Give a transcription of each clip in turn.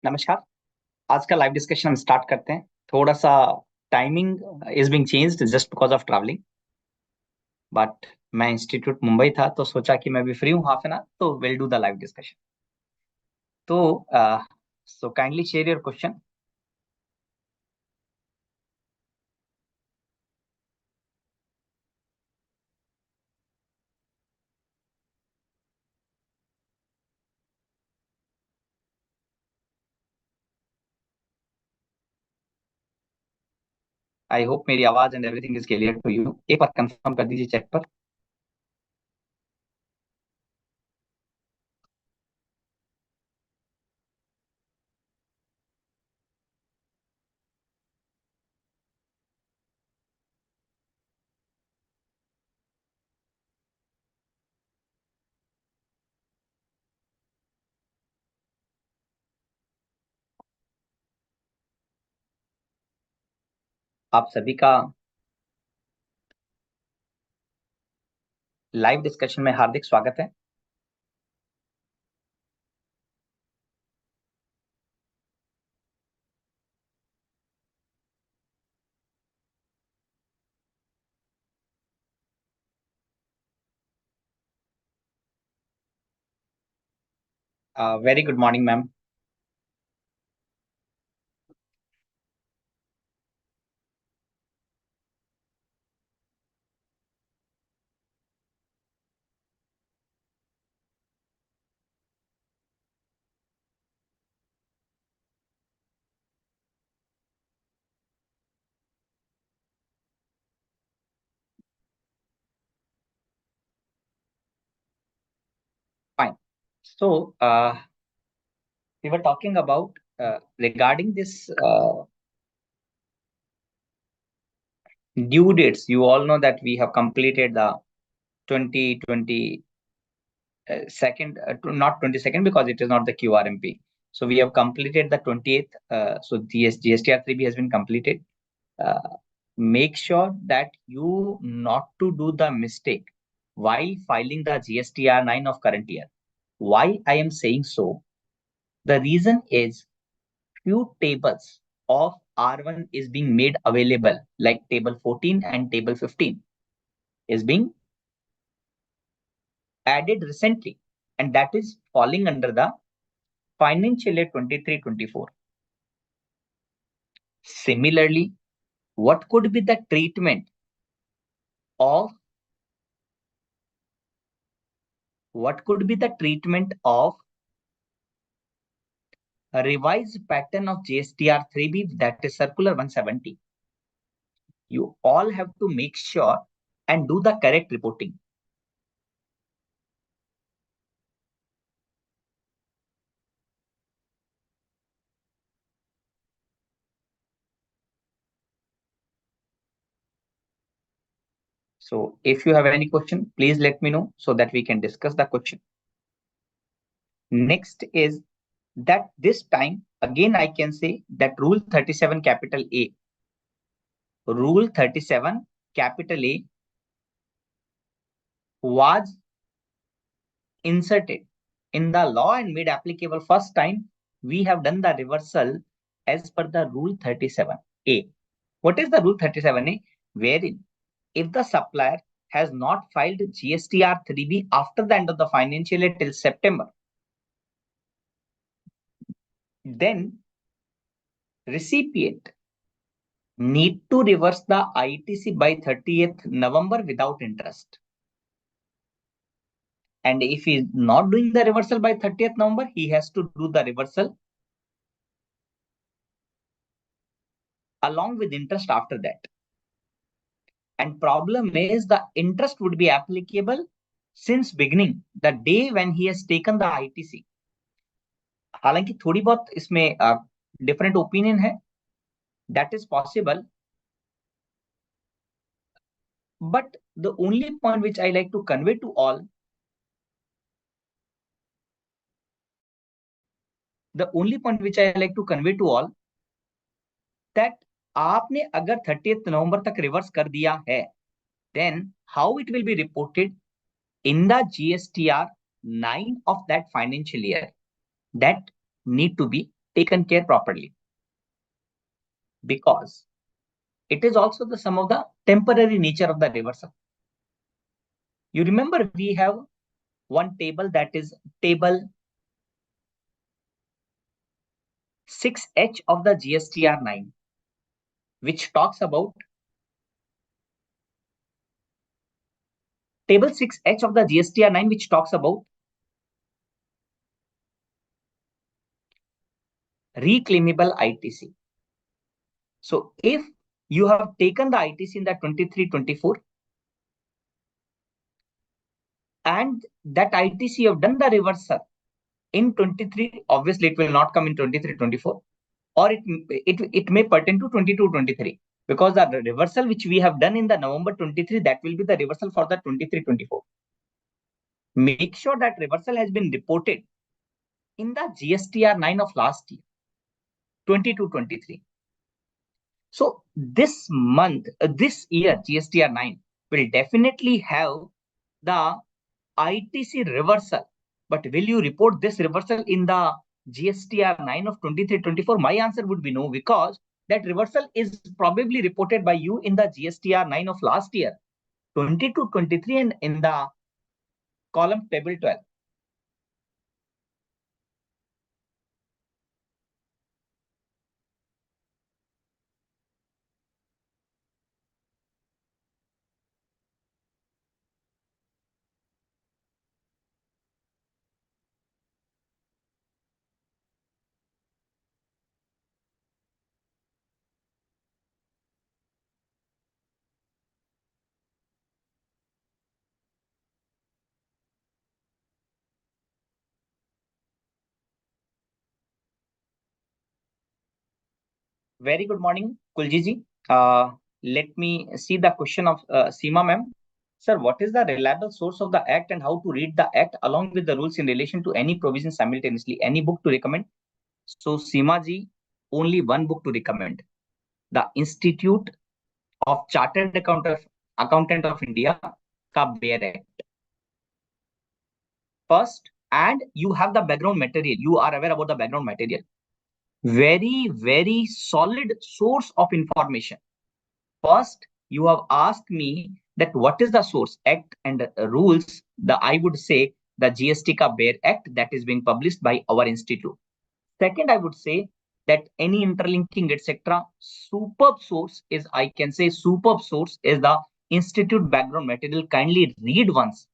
नमस्कार। आज का लाइव डिस्कशन हम स्टार्ट करते हैं। थोड़ा सा timing is being changed just because of travelling, but मैं इंस्टीट्यूट मुंबई था तो सोचा कि मैं भी फ्री हूँ हाफ एन आवर, तो will do the live discussion. तो so kindly share your question. I hope मेरी आवाज and everything is clear to you. एक बार कंफर्म कर दीजिए चैट पर। आप सभी का लाइव डिस्कशन में हार्दिक स्वागत है। Very good morning ma'am. Fine. So we were talking about regarding this due dates. You all know that we have completed the 2020 second, not 22nd because it is not the QRMP. So we have completed the 28th. So GSTR3B has been completed. Uh, Make sure that you not to do the mistake while filing the GSTR9 of current year. Why I am saying so? The reason is few tables of R1 is being made available, like table 14 and table 15 is being added recently, and that is falling under the financial year 23-24. Similarly, what could be the treatment of a revised pattern of GSTR 3B, that is circular 170? You all have to make sure and do the correct reporting. So if you have any question, please let me know so that we can discuss the question. Next is that this time again I can say that rule 37 capital A, rule 37 capital A was inserted in the law and made applicable first time. We have done the reversal as per the rule 37A. What is the rule 37A? Wherein if the supplier has not filed GSTR 3B after the end of the financial year till September, then recipient need to reverse the ITC by 30th November without interest. And if he is not doing the reversal by 30th November, he has to do the reversal along with interest after that. And problem is the interest would be applicable since beginning, the day when he has taken the ITC. हालांकि थोड़ी बहुत इसमें different opinion है, that is possible. But the only point which I like to convey to all, that आपने अगर 30th नवंबर तक reverse कर दिया है, then how it will be reported in the GSTR 9 of that financial year, that need to be taken care properly, because it is also the sum of the temporary nature of the reversal. You remember we have one table, that is table 6H of the GSTR 9, which talks about table 6H of the GSTR 9, which talks about reclaimable ITC. So if you have taken the ITC in the 23-24 and that ITC you have done the reversal in 23, obviously it will not come in 23-24, or it may pertain to 22-23, because the reversal which we have done in the November 23, that will be the reversal for the 23-24. Make sure that reversal has been reported in the GSTR 9 of last year, 22-23. So this month, this year, GSTR 9 will definitely have the ITC reversal. But will you report this reversal in the GSTR 9 of 23-24? My answer would be no, because that reversal is probably reported by you in the GSTR 9 of last year, 22-23, and in the column table 12. Very good morning, Kuljiji. Let me see the question of Seema ma'am. Sir, what is the reliable source of the Act and how to read the Act along with the rules in relation to any provision simultaneously? Any book to recommend? So, Seema ji, only one book to recommend. The Institute of Chartered Accountant of India, का BEAR Act. First, and you have the background material. You are aware about the background material. Very, very solid source of information. First, you have asked me that what is the source, Act and rules. I would say the GST ka BEAR Act that is being published by our institute. Second, I would say that any interlinking, etc. Superb source is, I can say, superb source is the institute background material. Kindly read once,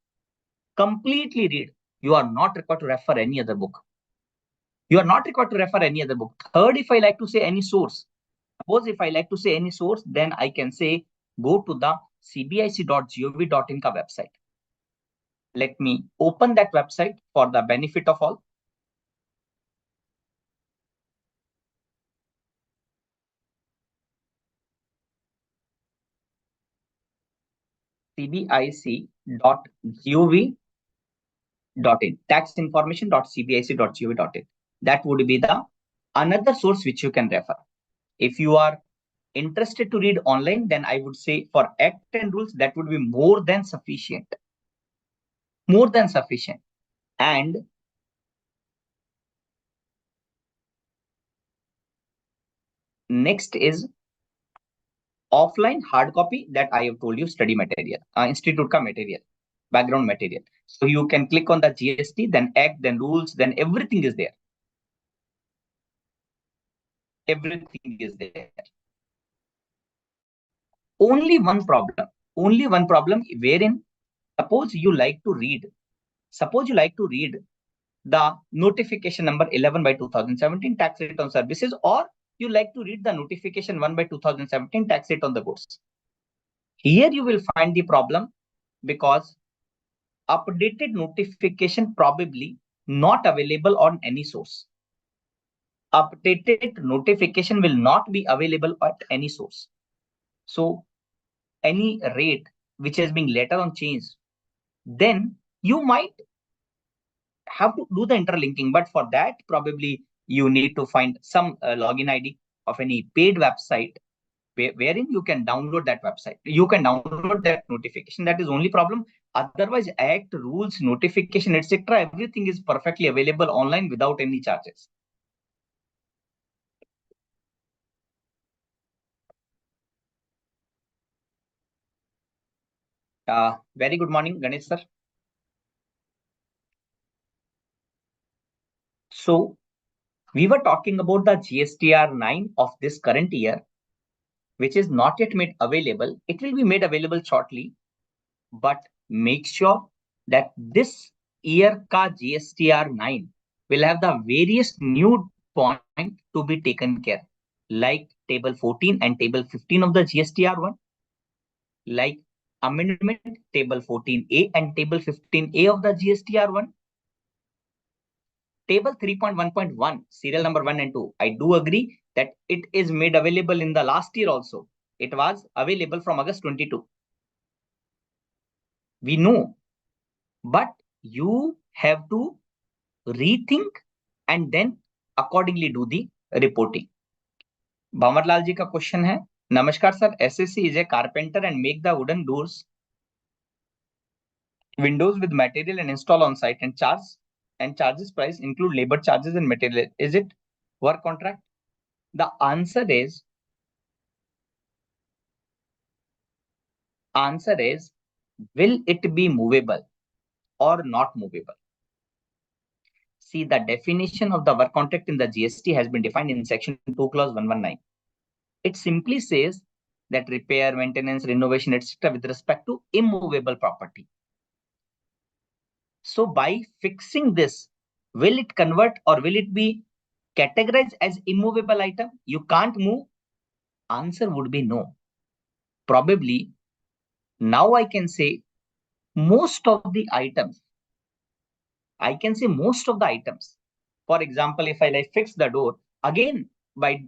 completely read. You are not required to refer any other book. You are not required to refer any other book. Third, if I like to say any source, suppose if I like to say any source, then I can say go to the cbic.gov.in ka website. Let me open that website for the benefit of all. cbic.gov.in, taxinformation.cbic.gov.in. That would be the another source which you can refer. If you are interested to read online, then I would say for Act and rules, that would be more than sufficient. More than sufficient. And next is offline hard copy that I have told you, study material, institute ka material, background material. So you can click on the GST, then Act, then rules, then everything is there. Everything is there. Only one problem wherein suppose you like to read the notification number 11 by 2017 tax rate on services, or you like to read the notification 1 by 2017 tax rate on the goods. Here you will find the problem, because updated notification probably not available on any source. Updated notification will not be available at any source. So any rate which has been later on changed, then you might have to do the interlinking. But for that, probably you need to find some login ID of any paid website wherein you can download that website. You can download that notification. That is only problem. Otherwise, Act, rules, notification, etc., everything is perfectly available online without any charges. Very good morning, Ganesh sir. So we were talking about the GSTR 9 of this current year, which is not yet made available. It will be made available shortly, but make sure that this year ka GSTR 9 will have the various new point to be taken care, like table 14 and table 15 of the GSTR 1, like amendment table 14A and table 15A of the GSTR 1. Table 3.1.1, serial number 1 and 2. I do agree that it is made available in the last year also. It was available from August 22. We know, but you have to rethink and then accordingly do the reporting. Bhamarlal ji ka question hai, Namaskar sir, SSC is a carpenter and make the wooden doors, windows with material and install on site and charges price include labor charges and material. Is it work contract? The answer is will it be movable or not movable? See, the definition of the work contract in the GST has been defined in section 2 clause 119. It simply says that repair, maintenance, renovation, etc. with respect to immovable property. So by fixing this, will it convert or will it be categorized as immovable item? You can't move. Answer would be no. Probably now I can say most of the items. For example, if I like fix the door again by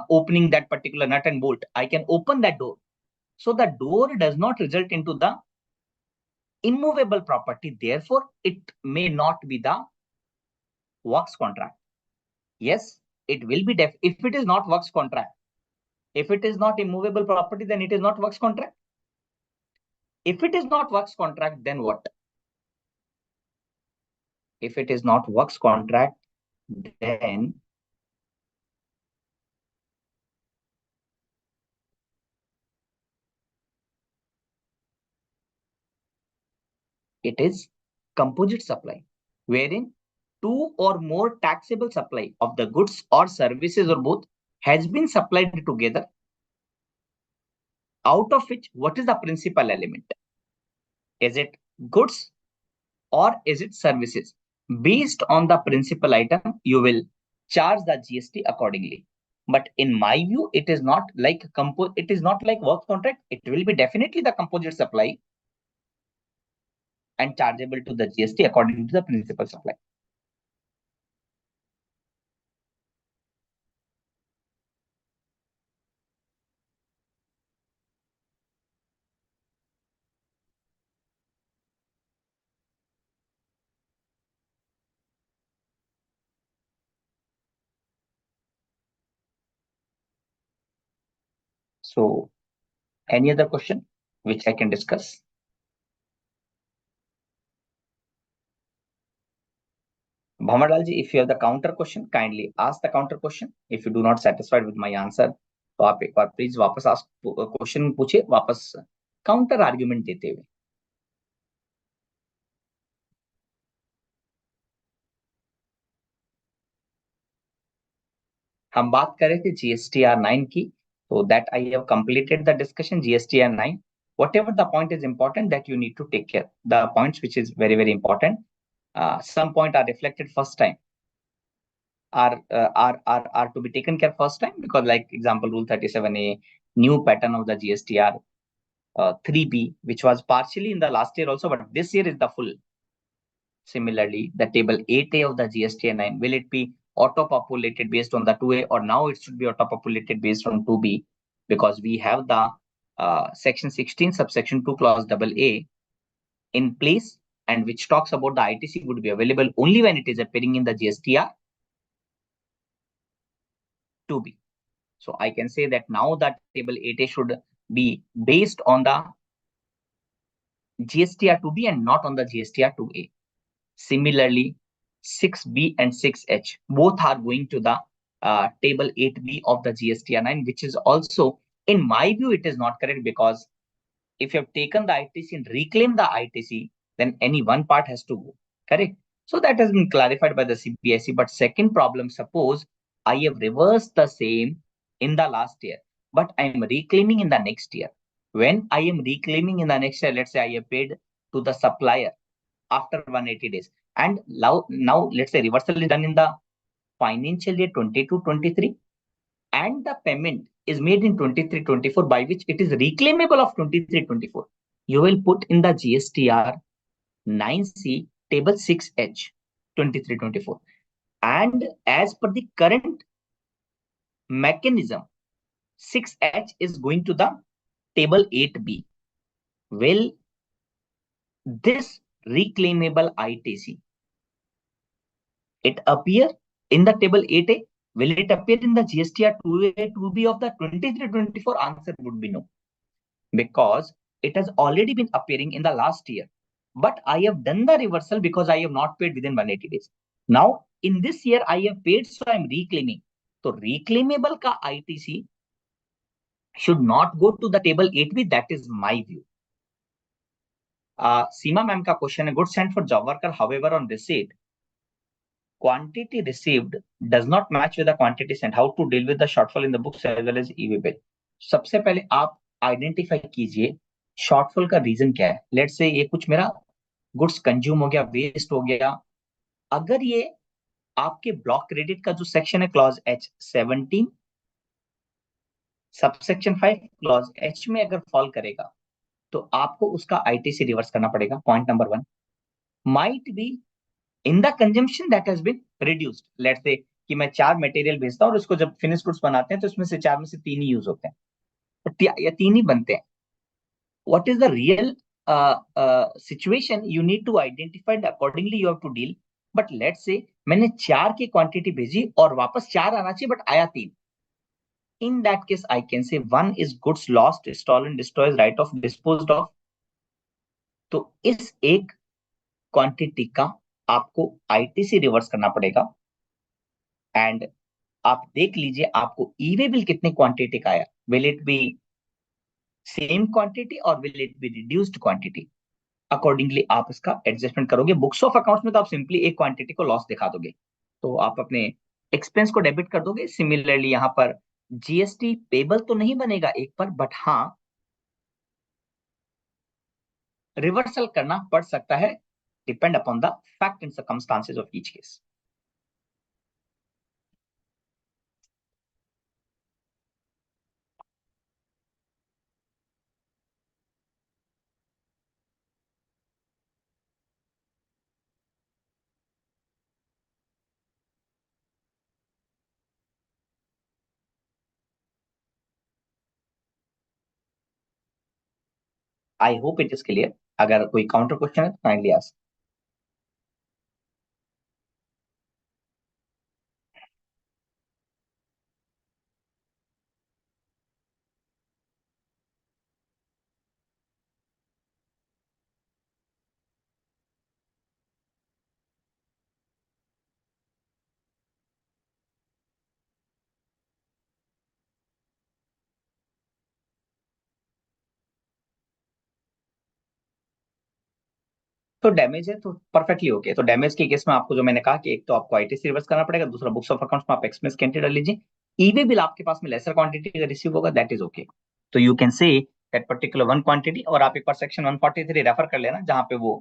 opening that particular nut and bolt, I can open that door. So the door does not result into the immovable property. Therefore, it may not be the works contract. Yes, it will be if it is not works contract. If it is not immovable property, then it is not works contract. If it is not works contract, then what? If it is not works contract, then it is composite supply, wherein two or more taxable supply of the goods or services or both has been supplied together, out of which what is the principal element? Is it goods or is it services? Based on the principal item, you will charge the GST accordingly. But in my view, it is not like work contract. It will be definitely the composite supply and chargeable to the GST according to the principal supply. So, any other question which I can discuss? Bhamarlal ji, if you have the counter question, kindly ask the counter question. If you do not satisfied with my answer, तो आप एक बार please वापस ask question पूछे, वापस counter argument देते हुए. हम बात कर रहे थे GSTR 9 की, so that I have completed the discussion GSTR 9. Whatever the point is important that you need to take care. The points which is very, very important. Some point are reflected first time. Are to be taken care first time, because like example rule 37A, new pattern of the GSTR 3B, which was partially in the last year also, but this year is the full. Similarly, the table 8A of the GSTR 9, will it be auto-populated based on the 2A, or now it should be auto-populated based on 2B, because we have the section 16 subsection 2 clause AA in place, and which talks about the ITC would be available only when it is appearing in the GSTR 2B. So I can say that now that table 8A should be based on the GSTR 2B and not on the GSTR 2A. Similarly, 6B and 6H both are going to the table 8B of the GSTR 9, which is also, in my view, it is not correct, because if you have taken the ITC and reclaimed the ITC, then any one part has to go. Correct? So that has been clarified by the CBSE. But second problem, suppose I have reversed the same in the last year, but I am reclaiming in the next year. When I am reclaiming in the next year, let's say I have paid to the supplier after 180 days. And now let's say reversal is done in the financial year 22-23, and the payment is made in 23-24, by which it is reclaimable of 23-24. You will put in the GSTR 9C table 6H 23-24. And as per the current mechanism, 6H is going to the table 8B. Will this reclaimable ITC, it appear in the table 8A? Will it appear in the GSTR 2A, 2B of the 23-24? Answer would be no, because it has already been appearing in the last year. But I have done the reversal because I have not paid within 180 days. Now, in this year, I have paid, so I am reclaiming. So, reclaimable ka ITC should not go to the table 8B. That is my view. Seema ma'am ka question, goods sent for job worker, however, on receipt, quantity received does not match with the quantity sent. How to deal with the shortfall in the books as well as e-way bill? सबसे पहले आप identify कीजिए shortfall का reason क्या है. Let's से ये कुछ मेरा गुड्स कंज्यूम हो गया, वेस्ट हो गया. अगर ये आपके ब्लॉक क्रेडिट का जो सेक्शन है clause H17 subsection 5 clause H में अगर फॉल करेगा तो आपको उसका आईटीसी रिवर्स करना पड़ेगा. Point number 1. Might be in the consumption that has been reduced. Let's say that मैं 4 मटेरियल भेजता हूं और इसको जब फिनिश गुड्स बनाते हैं तो इसमें से 4 में से 3 ही यूज होते हैं, या 3 ही बनते हैं. What is the real situation? You need to identify and accordingly you have to deal. But let's say मैंने 4 की क्वांटिटी भेजी और वापस 4 आना चाहिए बट आया 3. In that case, I can say 1 is goods lost, stolen, destroyed, right of, disposed of. तो इस एक क्वांटिटी का आपको आईटीसी रिवर्स करना पड़ेगा. एंड आप देख लीजिए आपको ई-वे बिल कितने क्वांटिटी का आया. Will it be same quantity और will it be reduced quantity? Accordingly आप इसका एडजस्टमेंट करोगे. बुक्स ऑफ अकाउंट्स में तो आप सिंपली एक क्वांटिटी को लॉस दिखा दोगे, तो आप अपने एक्सपेंस को डेबिट कर दोगे. सिमिलरली यहाँ पर जीएसटी पेबल तो नहीं बनेगा एक पर, बट हाँ रिवर्सल करना पड़ सकता है, depend upon the fact and circumstances of each case. I hope it is clear. अगर कोई काउंटर क्वेश्चन है तो काइंडली आस्क. तो डैमेज है तो परफेक्टली ओके. तो डैमेज के केस में आपको जो मैंने कहा कि एक तो आपको आईटीसी रिवर्स करना पड़ेगा, दूसरा बुक्स ऑफ अकाउंट्स में आप एक्सपेंस की एंट्री डाल लीजिए. ई-वे बिल आपके पास में लेसर क्वांटिटी का रिसीव होगा, दैट इज ओके. तो you can say that particular one quantity. और आप एक बार सेक्शन 143 रेफर कर लेना जहां पे वो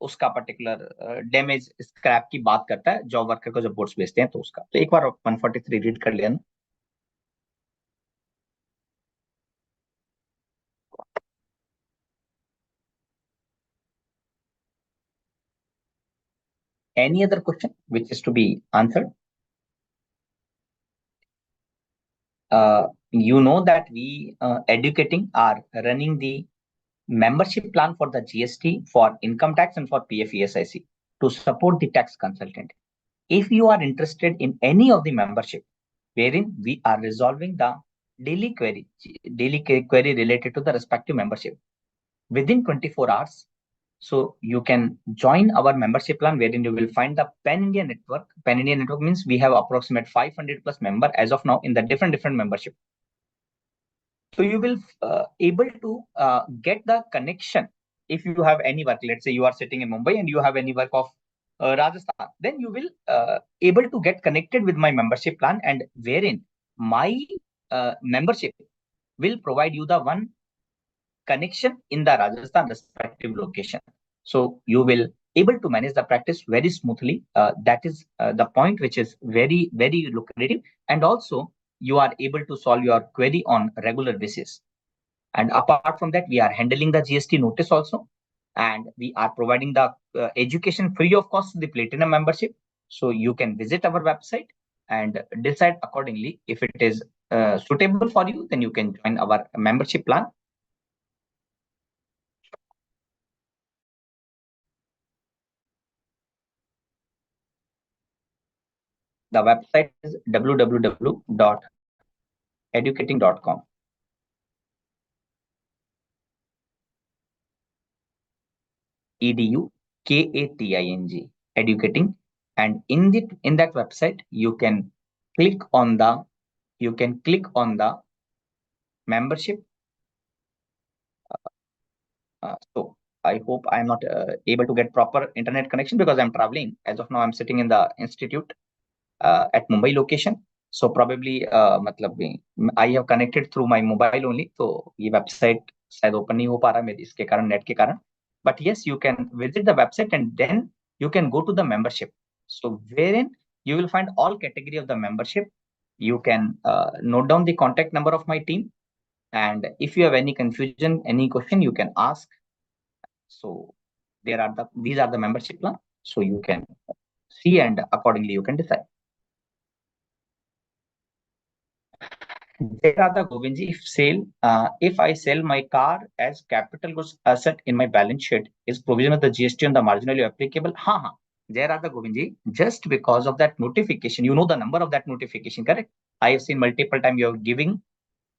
उसका पर्टिकुलर डैमेज स्क्रैप की बात करता है, जॉब वर्कर को जब बोर्ड्स भेजते हैं तो उसका. तो एक बार 143 रीड कर लेना. Any other question which is to be answered? You know that we educating are running the membership plan for the GST, for income tax, and for PFESIC to support the tax consultant. If you are interested in any of the membership, wherein we are resolving the daily query related to the respective membership within 24 hours, so you can join our membership plan, wherein you will find the Pan India network. Pan India network means we have approximate 500 plus member as of now in the different membership. So you will able to get the connection. If you have any work, let's say you are sitting in Mumbai and you have any work of Rajasthan, then you will able to get connected with my membership plan, and wherein my membership will provide you the one connection in the Rajasthan respective location. So you will able to manage the practice very smoothly. That is the point which is very, very lucrative. And also you are able to solve your query on regular basis. And apart from that, we are handling the GST notice also. And we are providing the education free of cost to the Platinum membership. So you can visit our website and decide accordingly. If it is suitable for you, then you can join our membership plan. The website is www.educating.com. EDUKATING, educating. And in that website, you can click on the membership. So I hope I'm not able to get proper internet connection because I'm traveling. As of now, I'm sitting in the institute at Mumbai location. So probably I have connected through my mobile only. So ये website शायद open नहीं हो पा रहा मेरे इसके कारण net के कारण. But yes, you can visit the website and then you can go to the membership. So wherein you will find all category of the membership. You can note down the contact number of my team, and if you have any confusion, any question, you can ask. So these are the membership plan. So you can see and accordingly you can decide. Radha Govindji, if I sell my car as capital goods asset in my balance sheet, is provision of the GST on the marginal value applicable? हाँ हाँ, Jai Radha Govindji, just because of that notification, you know the number of that notification, correct? I have seen multiple times you are giving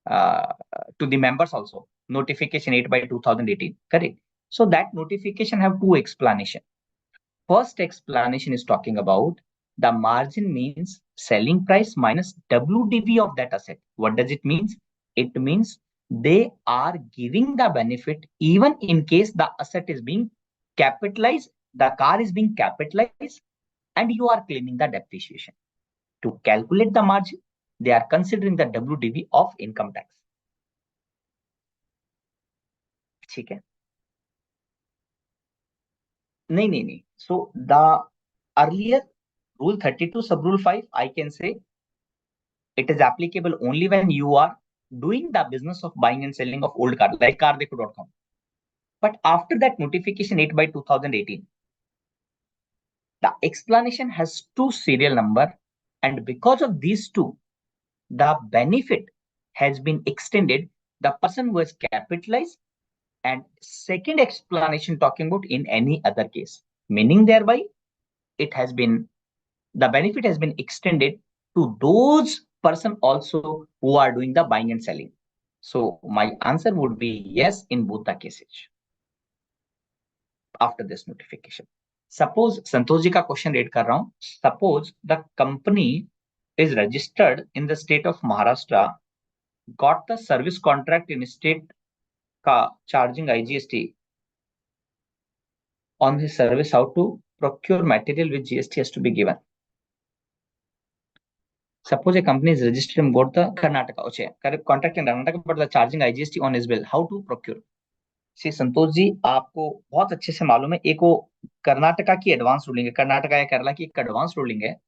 to the members also notification 8 by 2018, correct? So that notification have two explanation. First explanation is talking about the margin means selling price minus WDV of that asset. What does it mean? It means they are giving the benefit even in case the asset is being capitalized, the car is being capitalized, and you are claiming the depreciation. To calculate the margin, they are considering the WDV of income tax. ठीक है? नहीं. So the earlier rule 32 sub rule 5, I can say it is applicable only when you are doing the business of buying and selling of old car like cardeko.com. But after that notification 8 by 2018, the explanation has two serial number, and because of these two, the benefit has been extended. The person who has capitalized, and second explanation talking about in any other case, meaning thereby it has been the benefit has been extended to those person also who are doing the buying and selling. So my answer would be yes in both the cases after this notification. Suppose Santosh ji ka question read kar raha hu. Suppose the company is registered in the state of Maharashtra, got the service contract in state ka charging IGST on the service, how to procure material with GST has to be given. Suppose a company is registered in both the Karnataka, contract in Karnataka, but the charging IGST on his bill. How to procure? See, Santosh ji, आपको बहुत अच्छे से मालूम है, एक वो कर्नाटका की advance ruling है, कर्नाटका या केरला की एक एडवांस रूलिंग है.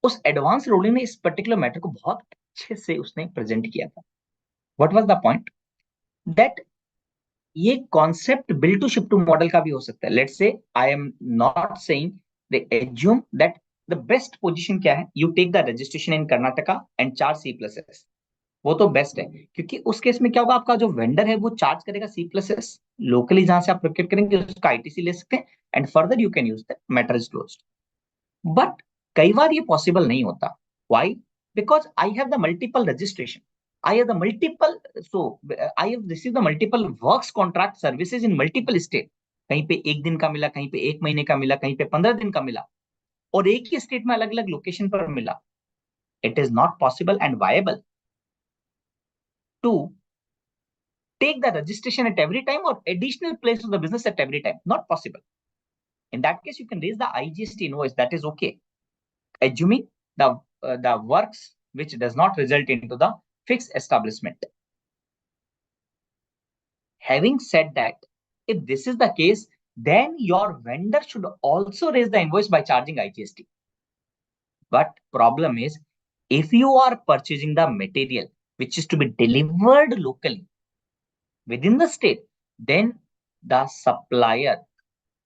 उस एडवांस रूलिंग ने इस पर्टिकुलर मैटर को बहुत अच्छे से उसने प्रेजेंट किया था. What was the point? That ये concept bill to ship to model का भी हो सकता है. Let's say I am not saying, they assume that the best position क्या है, you take the registration in Karnataka and charge C+S. वो तो बेस्ट है, क्योंकि उस केस में क्या होगा, आपका जो वेंडर है वो चार्ज करेगा C+S लोकली, जहां से आप प्रोक्योर करेंगे उसका ITC ले सकते हैं, and further you can use that, matter is closed. But कई बार ये पॉसिबल नहीं होता. Why? Because I have the multiple registration, I have the multiple, so I have received the multiple works contract services in multiple state. कहीं पे एक दिन का मिला, कहीं पे एक महीने का मिला, कहीं पे 15 दिन का मिला, और एक ही स्टेट में अलग अलग लोकेशन पर मिला. it is not possible and viable to take the registration at every time or additional place of the business at every time. Not possible. In that case, you can raise the IGST invoice. That is okay, assuming the works which does not result into the fixed establishment. Having said that, if this is the case, then your vendor should also raise the invoice by charging IGST. But problem is, if you are purchasing the material which is to be delivered locally within the state, then the supplier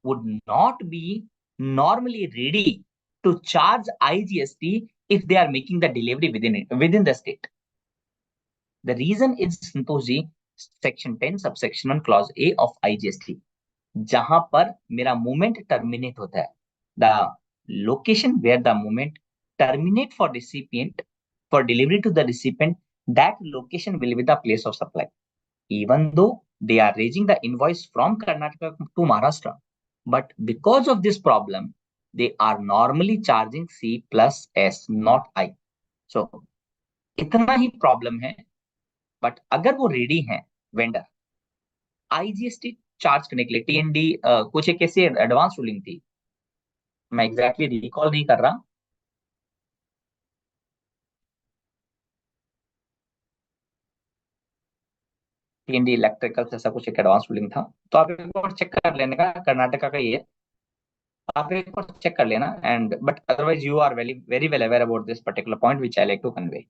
would not be normally ready to charge IGST if they are making the delivery within the state. The reason is, Santoshi, section 10 subsection 1 clause A of IGST, जहां पर मेरा movement terminate होता है, the location where the movement terminate for recipient for delivery to the recipient, that location will be the place of supply. Even though they are raising the invoice from Karnataka to Maharashtra, but because of this problem, they are normally charging C plus S, not I. So इतना ही problem है, but अगर वो ready है vendor IGST charge करने के लिए, टीएनडी कुछ एक ऐसी एडवांस रूलिंग थी, मैं एग्जैक्टली रिकॉल नहीं कर रहा, टीएनडी इलेक्ट्रिकल ऐसा कुछ एक एडवांस रूलिंग था, तो आप एक बार चेक कर लेने का, कर्नाटका का ये आप एक बार चेक कर लेना, and but otherwise you are very very well aware about this particular point which I like to convey.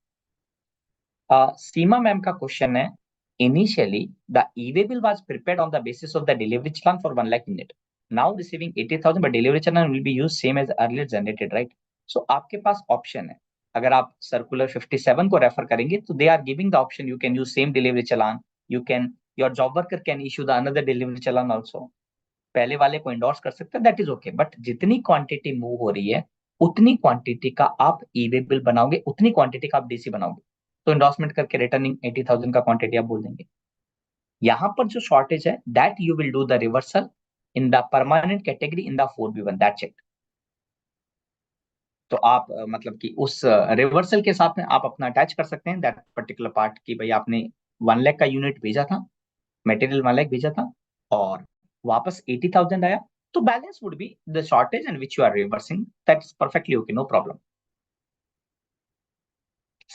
Seema ma'am का क्वेश्चन है, initially the e-way bill was prepared on the basis of the delivery challan for 1 lakh unit, now receiving 80,000 but delivery challan will be used same as earlier generated, right? So आपके पास option है, अगर आप circular 57 को refer करेंगे तो they are giving the option, you can use same delivery challan, you can, your job worker can issue the another delivery challan also, पहले वाले को इंडोर्स कर सकते हैं, दैट इज ओके, बट जितनी क्वांटिटी मूव हो रही है उतनी क्वांटिटी का आप ई वे बिल बनाओगे, उतनी क्वांटिटी का आप डीसी बनाओगे, तो इंडोर्समेंट करके रिटर्निंग 80,000 का क्वांटिटी आप बोल देंगे. यहां पर जो शॉर्टेज है, that you will do the reversal in the permanent category in the 4B1, that's it. तो आप मतलब कि उस रिवर्सल के साथ में आप अपना अटैच कर सकते हैं दैट पर्टिकुलर पार्ट कि भाई आपने 1 लाख का यूनिट भेजा था, मटेरियल 1 लाख भेजा था और वापस 80,000 आया, तो balance would be the shortage and which you are reversing, that's perfectly okay, no problem.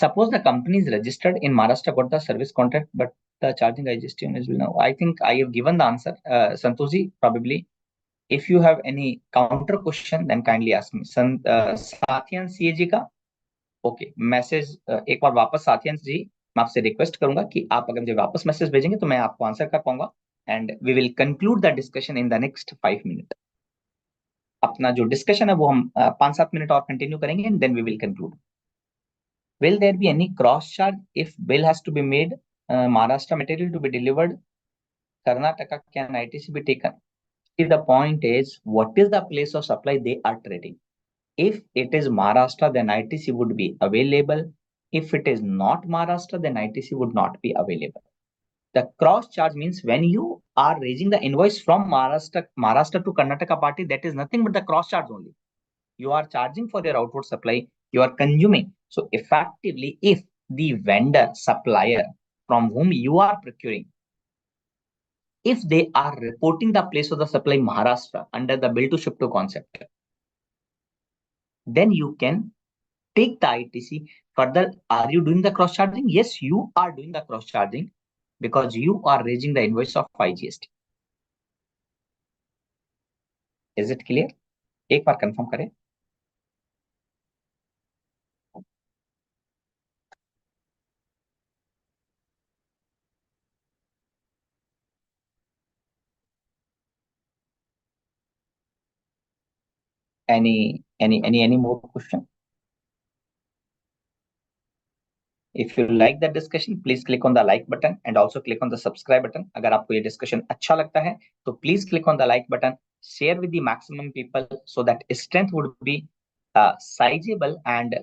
Suppose the company is registered in Maharashtra, got the service contract, but the charging IGST is now. I think I have given the answer, Santoshi. Probably, if you have any counter question, then kindly ask me. Sathiyan CA ji का okay message एक बार वापस साथियान जी, मैं आपसे request करूंगा कि आप अगर मुझे वापस मैसेज भेजेंगे तो मैं आपको आंसर कर पाऊंगा, and we will conclude the discussion in the next 5 minute. अपना जो डिस्कशन है वो हम 5-7 मिनट और कंटिन्यू करेंगे and then we will conclude. Will there be any cross charge if bill has to be made, Maharashtra material to be delivered Karnataka, can ITC be taken? See, the point is, what is the place of supply they are trading? If it is Maharashtra, then ITC would be available. If it is not Maharashtra, then ITC would not be available. The cross charge means when you are raising the invoice from Maharashtra to Karnataka party, that is nothing but the cross charge only. You are charging for your outward supply, you are consuming. So effectively, if the vendor supplier from whom you are procuring, if they are reporting the place of the supply Maharashtra under the bill to ship to concept, then you can take the ITC. Further, are you doing the cross charging? Yes, you are doing the cross charging because you are raising the invoice of IGST. Is it clear? एक बार confirm करें. Any more question? If you like that discussion, please click on the like button and also click on the subscribe button. अगर आपको ये discussion अच्छा लगता है, तो please click on the like button, share with the maximum people so that strength would be sizable and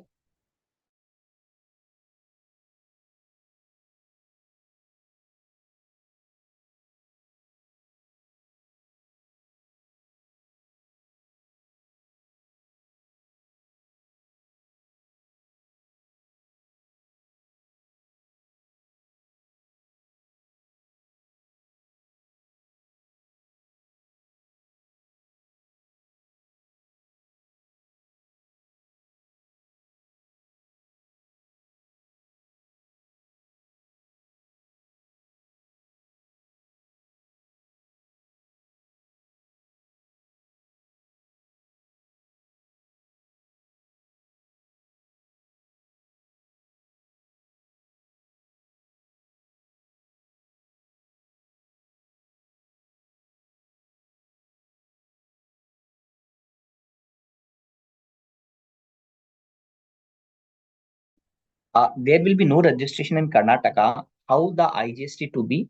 there will be no registration in Karnataka. How the IGST to be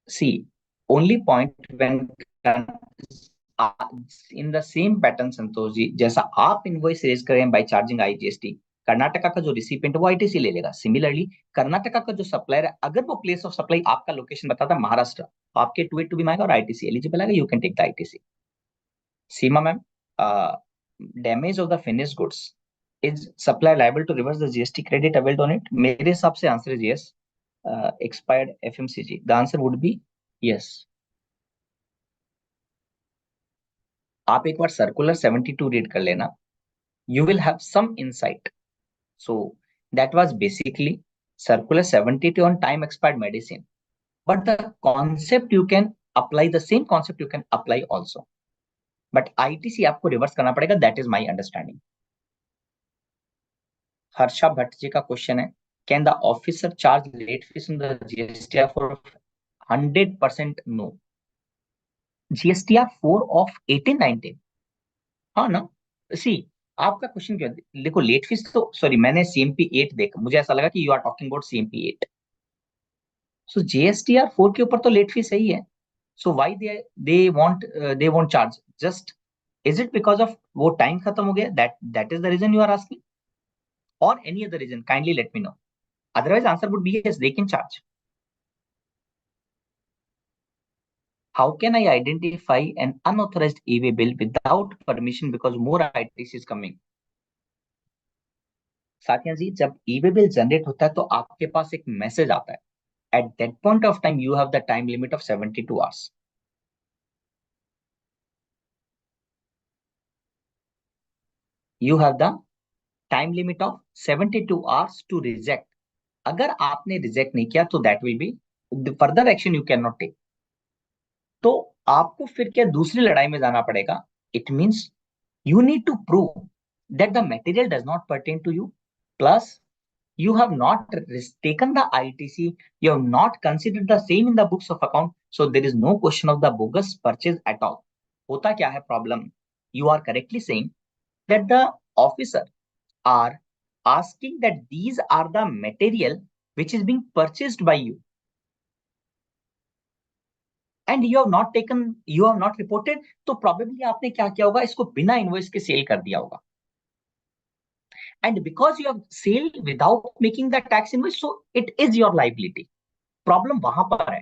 see, only point when uh, in the same pattern Santosh ji, जैसा आप invoice raise करें bye charging IGST, Karnataka का जो recipient वो ITC ले लेगा. Similarly Karnataka का जो सप्लायर है, अगर वो प्लेस ऑफ सप्लाई आपका लोकेशन बताता है महाराष्ट्र, आपके 282 में आएगा और आईटीसी एलिजिबल आएगा, you can take the ITC. Seema ma'am, damage of the finish goods is supply liable to reverse the GST credit availed on it? मेरे हिसाब से answer is yes. Expired FMCG, the answer would be yes. आप एक बार circular 72 read कर लेना, you will have some insight. So that was basically circular 72 on time expired medicine, but the concept you can apply, the same concept you can apply also, but ITC आपको reverse करना पड़ेगा. that is my understanding. Harsha Bhatt ji का question है, can the officer charge late fees in the GSTR for 100%? no. GSTR 4 of 1819, हाँ ना. सी, आपका question क्या है? देखो लेट फीस तो सॉरी, मैंने सीएमपी 8 देखा, मुझे ऐसा लगा कि you are talking about CMP 8. So GSTR 4 के ऊपर तो लेट फीस सही है. So why they want charge? Just is it because of वो टाइम खत्म हो गया, that is the reason you are asking, और any other reason? Kindly let me know. Otherwise answer would be yes, they can charge. How can I identify an unauthorized e-way bill without permission because more ITC is coming? साथिया जी, जब e-way bill generate होता है तो आपके पास एक message आता है. At that point of time, you have the time limit of 72 hours. You have the time limit of 72 hours to reject. अगर आपने रिजेक्ट नहीं किया तो that will be the further action you cannot take. तो आपको फिर क्या दूसरी लड़ाई में जाना पड़ेगा. It means you need to prove that the material does not pertain to you. Plus, you have not taken the ITC, you have not considered the same in the books of account, so there is no question of the bogus purchase at all. होता क्या है problem? You are correctly saying that the officer are asking that these are the material which is being purchased by you, and you have not taken, you have not reported. तो probably आपने क्या किया होगा, इसको बिना invoice के cell कर दिया होगा. And because you have sold without making the tax invoice, so it is your liability. Problem वहां पर है.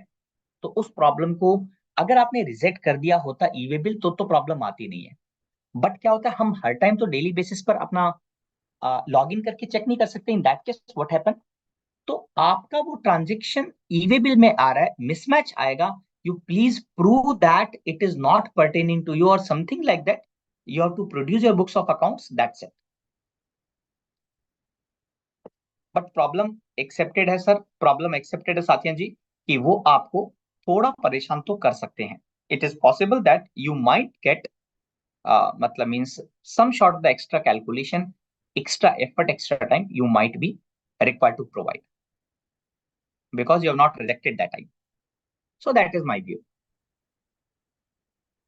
तो उस प्रॉब्लम को अगर आपने रिजेक्ट कर दिया होता ई-वे बिल तो प्रॉब्लम आती नहीं है. बट क्या होता है, हम हर टाइम तो डेली बेसिस पर अपना लॉग इन करके चेक नहीं कर सकते. In that case what happen, तो आपका वो ट्रांजेक्शन ई-वे बिल में आ रहा है, मिसमैच आएगा. You please prove that it is not pertaining to you और something like that. You have to produce your books of accounts, that's it. But problem accepted है sir, problem accepted है साथिया जी, कि वो आपको थोड़ा परेशान तो कर सकते हैं. It is possible that you might get मतलब means some short of the extra calculation, extra effort, extra time you might be required to provide because you have not rejected that time. So that is my view.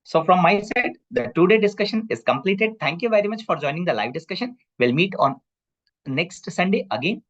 So from my side, the today discussion is completed. Thank you very much for joining the live discussion. We'll meet on next Sunday again